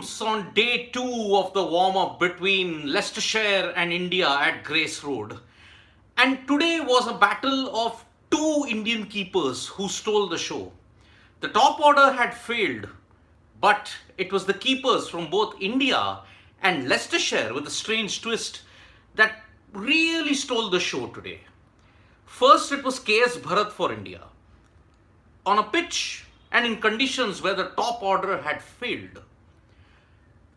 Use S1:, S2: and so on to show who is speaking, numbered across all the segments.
S1: stumps on day 2 of the warm-up between Leicestershire and India at Grace Road. And today was a battle of two Indian keepers who stole the show. The top order had failed, but it was the keepers from both India and Leicestershire with a strange twist that really stole the show today. First, it was KS Bharat for India. On a pitch and in conditions where the top order had failed,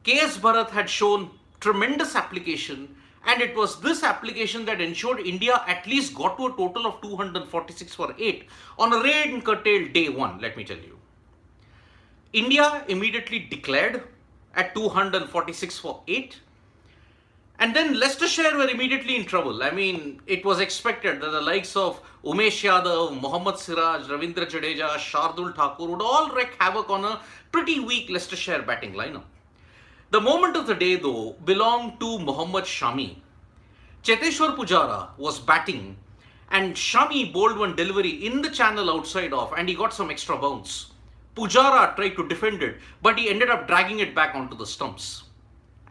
S1: KS Bharat had shown tremendous application, and it was this application that ensured India at least got to a total of 246 for 8 on a rain curtailed day 1, let me tell you. India immediately declared at 246 for 8. And then Leicestershire were immediately in trouble. I mean, it was expected that the likes of Umesh Yadav, Mohammad Siraj, Ravindra Jadeja, Shardul Thakur would all wreak havoc on a pretty weak Leicestershire batting lineup. The moment of the day, though, belonged to Mohammad Shami. Cheteshwar Pujara was batting, and Shami bowled one delivery in the channel outside off, and he got some extra bounce. Pujara tried to defend it, but he ended up dragging it back onto the stumps.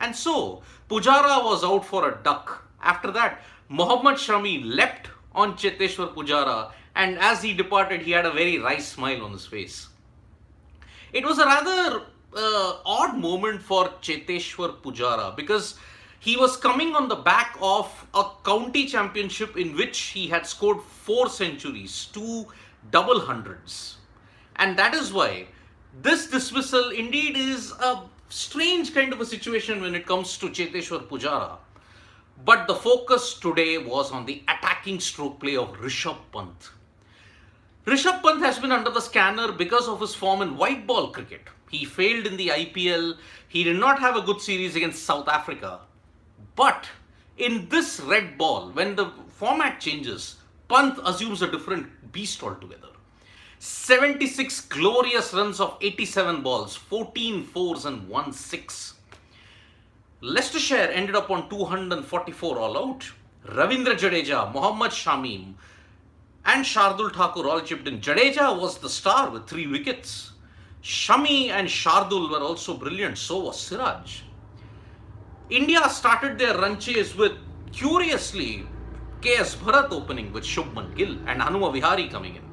S1: And so, Pujara was out for a duck. After that, Mohammad Shami leapt on Cheteshwar Pujara, and as he departed, he had a very wry smile on his face. It was a rather odd moment for Cheteshwar Pujara because he was coming on the back of a county championship in which he had scored 4 centuries, 2 double hundreds. And that is why this dismissal indeed is a strange kind of a situation when it comes to Cheteshwar Pujara. But the focus today was on the attacking stroke play of Rishabh Pant. Rishabh Pant has been under the scanner because of his form in white ball cricket. He failed in the IPL. He did not have a good series against South Africa. But in this red ball, when the format changes, Pant assumes a different beast altogether. 76 glorious runs of 87 balls, 14 fours and 1 6. Leicestershire ended up on 244 all out. Ravindra Jadeja, Mohammad Shami and Shardul Thakur all chipped in. Jadeja was the star with 3 wickets. Shami and Shardul were also brilliant, so was Siraj. India started their run chase with, curiously, KS Bharat opening with Shubman Gill and Hanuma Vihari coming in.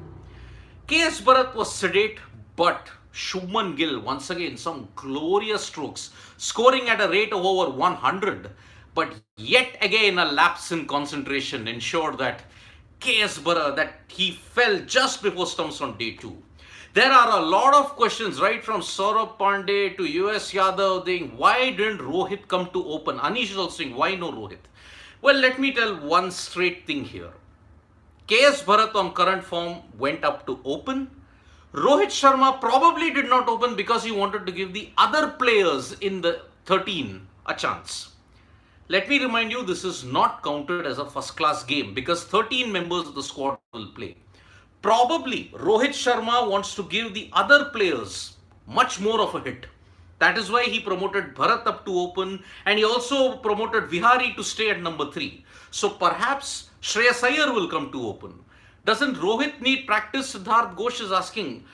S1: KS Bharat was sedate, but Shubman Gill, once again, some glorious strokes, scoring at a rate of over 100. But yet again, a lapse in concentration ensured that KS Bharat, that he fell just before stumps on day 2. There are a lot of questions, right from Saurabh Pandey to US Yadav, saying, why didn't Rohit come to open? Anish is also saying, why no Rohit? Well, let me tell one straight thing here. KS Bharat on current form went up to open. Rohit Sharma probably did not open because he wanted to give the other players in the 13 a chance. Let me remind you, this is not counted as a first-class game because 13 members of the squad will play. Probably Rohit Sharma wants to give the other players much more of a hit. That is why he promoted Bharat up to open, and he also promoted Vihari to stay at number 3. So perhaps Shreyas Iyer will come to open. Doesn't Rohit need practice? Siddharth Ghosh is asking.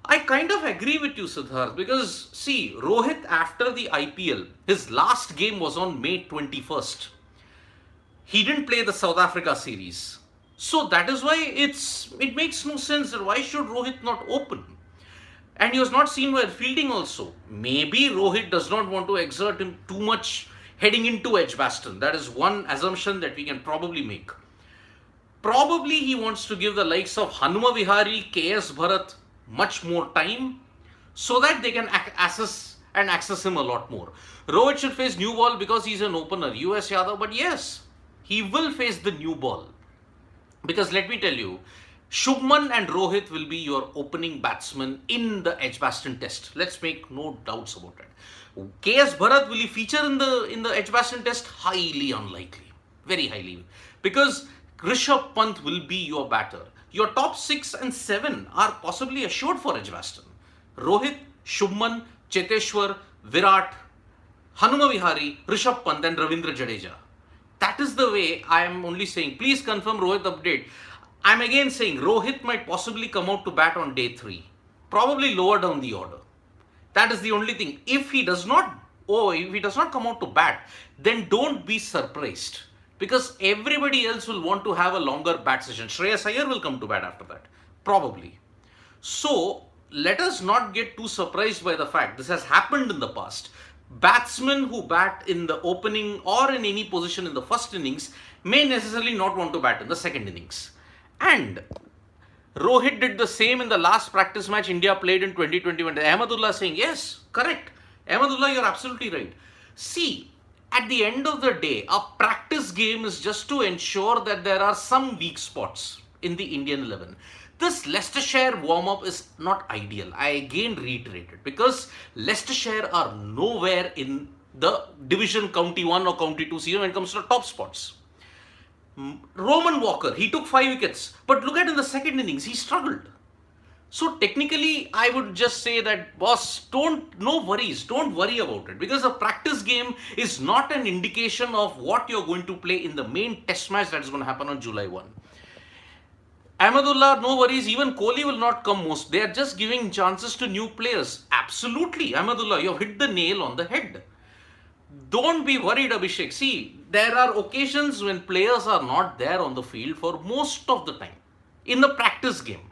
S1: I kind of agree with you, Siddharth, because see, Rohit after the IPL, his last game was on May 21st. He didn't play the South Africa series. So that is why it makes no sense that why should Rohit not open? And he was not seen while fielding also. Maybe Rohit does not want to exert him too much heading into Edgbaston. That is one assumption that we can probably make. Probably he wants to give the likes of Hanuma Vihari, KS Bharat much more time so that they can access him a lot more. Rohit should face new ball because he's an opener, US Yadav, but yes, he will face the new ball. Because let me tell you, Shubman and Rohit will be your opening batsmen in the Edgbaston test. Let's make no doubts about it. KS Bharat, will he feature in the Edgbaston test? Highly unlikely. Very highly. Because Rishabh Pant will be your batter. Your top 6 and 7 are possibly assured for Edgbaston. Rohit, Shubman, Cheteshwar, Virat, Hanuma Vihari, Rishabh Pant and Ravindra Jadeja. That is the way. I am only saying, please confirm Rohit update. I am again saying Rohit might possibly come out to bat on day 3. Probably lower down the order. That is the only thing. If he does not come out to bat, then don't be surprised, because everybody else will want to have a longer bat session. Shreyas Iyer will come to bat after that, probably. So let us not get too surprised by the fact this has happened in the past. Batsmen who bat in the opening or in any position in the first innings may necessarily not want to bat in the second innings. And Rohit did the same in the last practice match India played in 2021. Ahmedullah saying, yes, correct. Ahmedullah, you're absolutely right. See, at the end of the day, a practice game is just to ensure that there are some weak spots in the Indian 11. This Leicestershire warm-up is not ideal. I again reiterate it, because Leicestershire are nowhere in the division County 1 or County 2 season when it comes to top spots. Roman Walker, he took 5 wickets, but look at in the second innings, he struggled. So technically, I would just say that, boss, no worries, don't worry about it, because a practice game is not an indication of what you're going to play in the main test match that is going to happen on July 1. Ahmedullah, no worries, even Kohli will not come most. They are just giving chances to new players. Absolutely, Ahmedullah, you have hit the nail on the head. Don't be worried, Abhishek. See, there are occasions when players are not there on the field for most of the time in the practice game.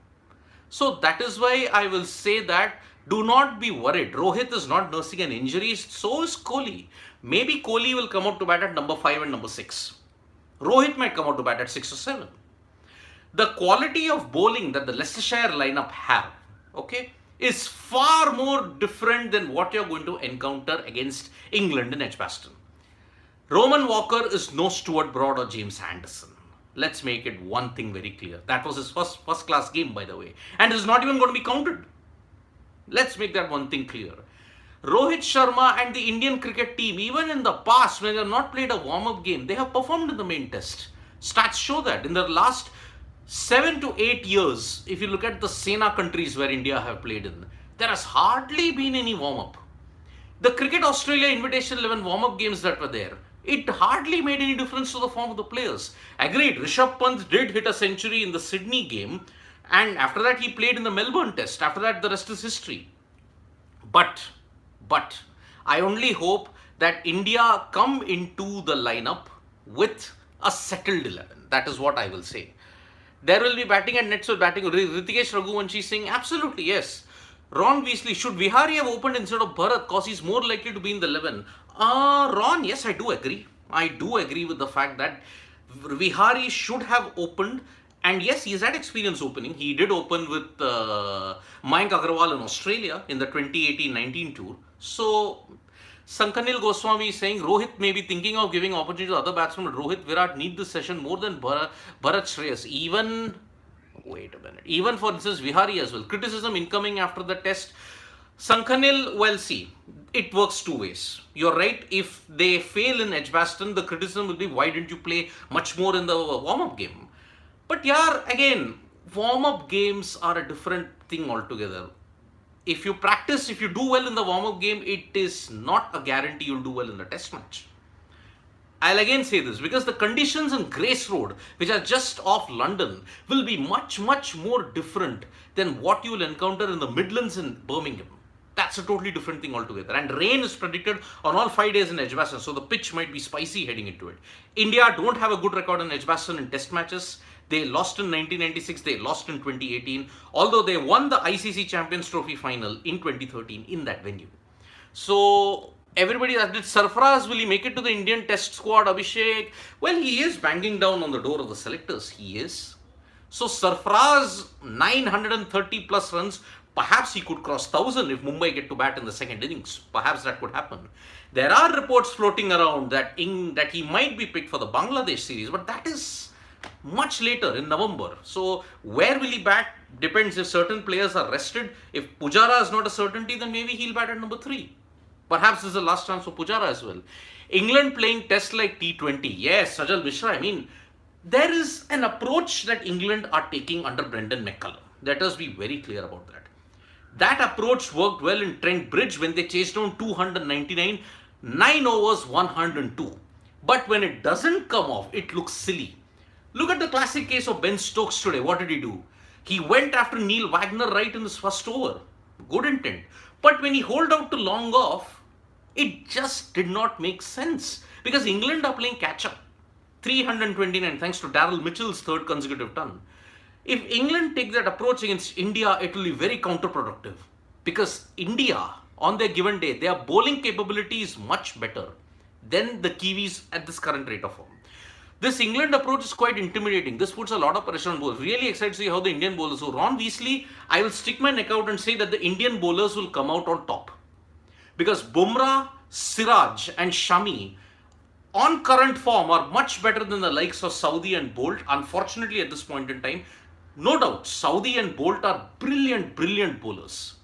S1: So that is why I will say that do not be worried. Rohit is not nursing an injury, so is Kohli. Maybe Kohli will come out to bat at number 5 and number 6. Rohit might come out to bat at 6 or 7. The quality of bowling that the Leicestershire lineup have, okay, is far more different than what you're going to encounter against England in Edgbaston. Roman Walker is no Stuart Broad or James Anderson. Let's make it one thing very clear. That was his first class game, by the way. And it's not even going to be counted. Let's make that one thing clear. Rohit Sharma and the Indian cricket team, even in the past, when they have not played a warm-up game, they have performed in the main test. Stats show that. In the last 7 to 8 years, if you look at the Sena countries where India have played in, there has hardly been any warm-up. The Cricket Australia Invitation 11 warm-up games that were there, it hardly made any difference to the form of the players. Agreed, Rishabh Pant did hit a century in the Sydney game, and after that he played in the Melbourne test. After that, the rest is history. But I only hope that India come into the lineup with a settled 11. That is what I will say. There will be batting and nets will batting. Ritikesh Raghuvanshi saying, absolutely, yes. Ron Weasley, should Vihari have opened instead of Bharat because he's more likely to be in the 11? Ron, yes, I do agree. I do agree with the fact that Vihari should have opened. And yes, he's had experience opening. He did open with Mayank Agarwal in Australia in the 2018-19 tour. So, Sankanil Goswami is saying Rohit may be thinking of giving opportunity to other batsmen, but Rohit Virat need this session more than Bharat Shreyas. Even for instance, Vihari as well. Criticism incoming after the test. Sankanil, well, see, it works two ways. You're right. If they fail in Edgbaston, the criticism will be, why didn't you play much more in the warm-up game? But yeah, again, warm-up games are a different thing altogether. If you practice, if you do well in the warm-up game, it is not a guarantee you'll do well in the test match. I'll again say this, because the conditions in Grace Road, which are just off London, will be much more different than what you will encounter in the Midlands in Birmingham. That's a totally different thing altogether. And rain is predicted on all 5 days in Edgbaston, so the pitch might be spicy heading into it. India don't have a good record in Edgbaston in test matches. They lost in 1996, they lost in 2018, although they won the ICC Champions Trophy final in 2013 in that venue. So, everybody asked, did Sarfaraz, will he make it to the Indian test squad, Abhishek? Well, he is banging down on the door of the selectors, he is. So, Sarfaraz, 930 plus runs, perhaps he could cross 1,000 if Mumbai get to bat in the second innings. Perhaps that could happen. There are reports floating around that he might be picked for the Bangladesh series, but that is much later in November. So where will he bat depends. If certain players are rested. If Pujara is not a certainty, then maybe he'll bat at number 3. Perhaps this is the last chance for Pujara as well. England playing tests like T20. Yes, Sajal Mishra, I mean, there is an approach that England are taking under Brendan McCullum. Let us be very clear about that. That approach worked well in Trent Bridge when they chased down 299, 9 overs, 102. But when it doesn't come off, it looks silly. Look at the classic case of Ben Stokes today. What did he do? He went after Neil Wagner right in his first over. Good intent. But when he holed out to long off, it just did not make sense because England are playing catch up. 329 thanks to Daryl Mitchell's third consecutive ton. If England take that approach against India, it will be very counterproductive because India, on their given day, their bowling capability is much better than the Kiwis at this current rate of form. This England approach is quite intimidating. This puts a lot of pressure on bowlers. Really excited to see how the Indian bowlers. So Ron Weasley, I will stick my neck out and say that the Indian bowlers will come out on top. Because Bumrah, Siraj and Shami on current form are much better than the likes of Saudi and Bolt. Unfortunately at this point in time, no doubt Saudi and Bolt are brilliant bowlers.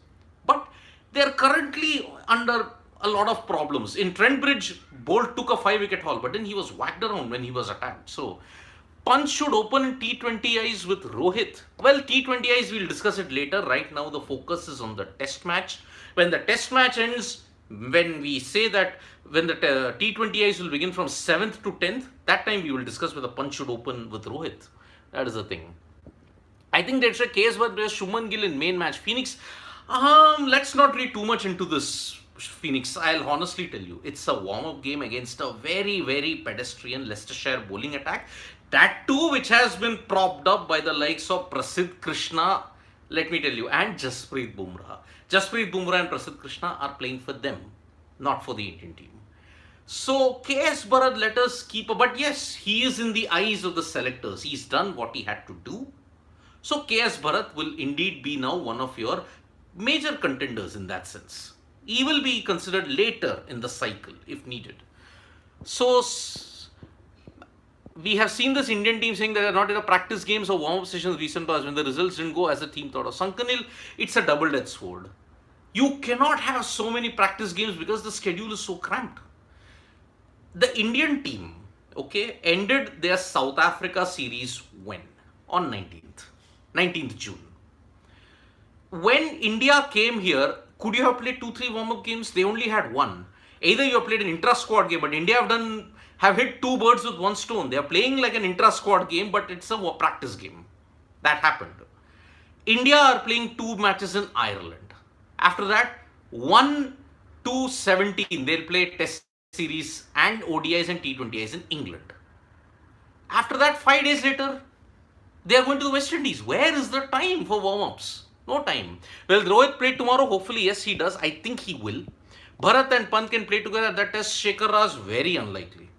S1: But they are currently under a lot of problems. In Trent Bridge, Bolt took a 5-wicket haul, but then he was whacked around when he was attacked. So, Pant should open in T20Is with Rohit. Well, T20Is, we'll discuss it later. Right now, the focus is on the test match. When the test match ends, when we say that when the T20Is will begin from 7th to 10th, that time we will discuss whether Pant should open with Rohit. That is the thing. I think that's a case where there's Shubman Gill in main match. Phoenix, let's not read too much into this. Phoenix, I'll honestly tell you, it's a warm-up game against a very pedestrian Leicestershire bowling attack. That too, which has been propped up by the likes of Prasidh Krishna, let me tell you, and Jasprit Bumrah. Jasprit Bumrah and Prasidh Krishna are playing for them, not for the Indian team. So, KS Bharat, let us keep but yes, he is in the eyes of the selectors. He's done what he had to do. So, KS Bharat will indeed be now one of your major contenders in that sense. He will be considered later in the cycle if needed. So, we have seen this Indian team saying that they are not in a practice games or warm-up sessions recent past when the results didn't go as the team thought of. Sankanil, it's a double-edged sword. You cannot have so many practice games because the schedule is so cramped. The Indian team, okay, ended their South Africa series when? On 19th June. When India came here, could you have played 2-3 warm-up games? They only had one. Either you have played an intra-squad game, but India have hit two birds with one stone. They are playing like an intra-squad game, but it's a practice game. That happened. India are playing 2 matches in Ireland. After that, 1-17, they'll play Test series and ODIs and T20Is in England. After that, 5 days later, they are going to the West Indies. Where is the time for warm-ups? No time. Will Rohit play tomorrow? Hopefully, yes, he does. I think he will. Bharat and Pant can play together. That test, Shekhar Raj, very unlikely.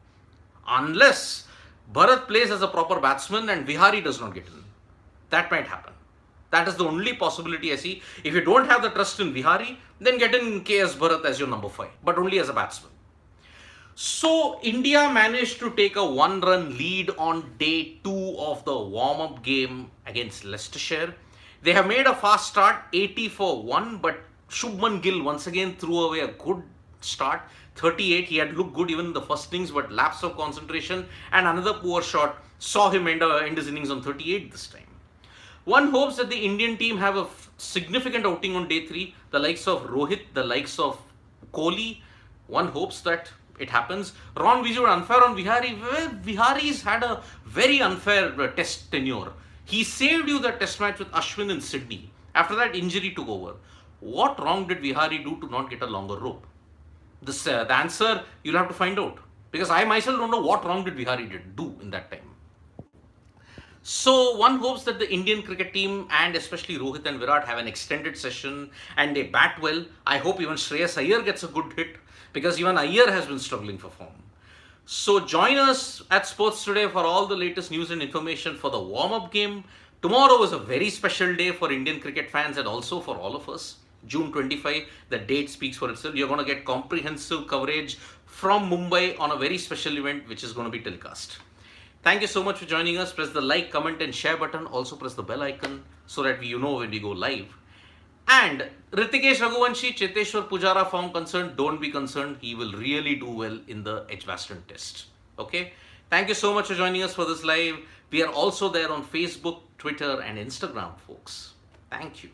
S1: Unless Bharat plays as a proper batsman and Vihari does not get in. That might happen. That is the only possibility I see. If you don't have the trust in Vihari, then get in KS Bharat as your number 5. But only as a batsman. So, India managed to take a 1-run lead on day 2 of the warm-up game against Leicestershire. They have made a fast start, 80 for 1, but Shubman Gill once again threw away a good start, 38. He had looked good even in the first innings, but lapse of concentration and another poor shot saw him end his innings on 38 this time. One hopes that the Indian team have a significant outing on day 3, the likes of Rohit, the likes of Kohli. One hopes that it happens. Ron Weasley unfair on Vihari. Well, Vihari's had a very unfair test tenure. He saved you the test match with Ashwin in Sydney. After that, injury took over. What wrong did Vihari do to not get a longer rope? The answer you'll have to find out. Because I myself don't know what wrong did Vihari do in that time. So one hopes that the Indian cricket team and especially Rohit and Virat have an extended session and they bat well. I hope even Shreyas Iyer gets a good hit because even Iyer has been struggling for form. So join us at Sports Today for all the latest news and information for the warm-up game. Tomorrow is a very special day for Indian cricket fans and also for all of us. June 25, the date speaks for itself. You're going to get comprehensive coverage from Mumbai on a very special event which is going to be telecast. Thank you so much for joining us. Press the like, comment and share button. Also press the bell icon so that you know when we go live. And Ritikesh Raghuvanshi, Cheteshwar Pujara form concerned, don't be concerned. He will really do well in the Edgbaston test. Okay. Thank you so much for joining us for this live. We are also there on Facebook, Twitter and Instagram, folks. Thank you.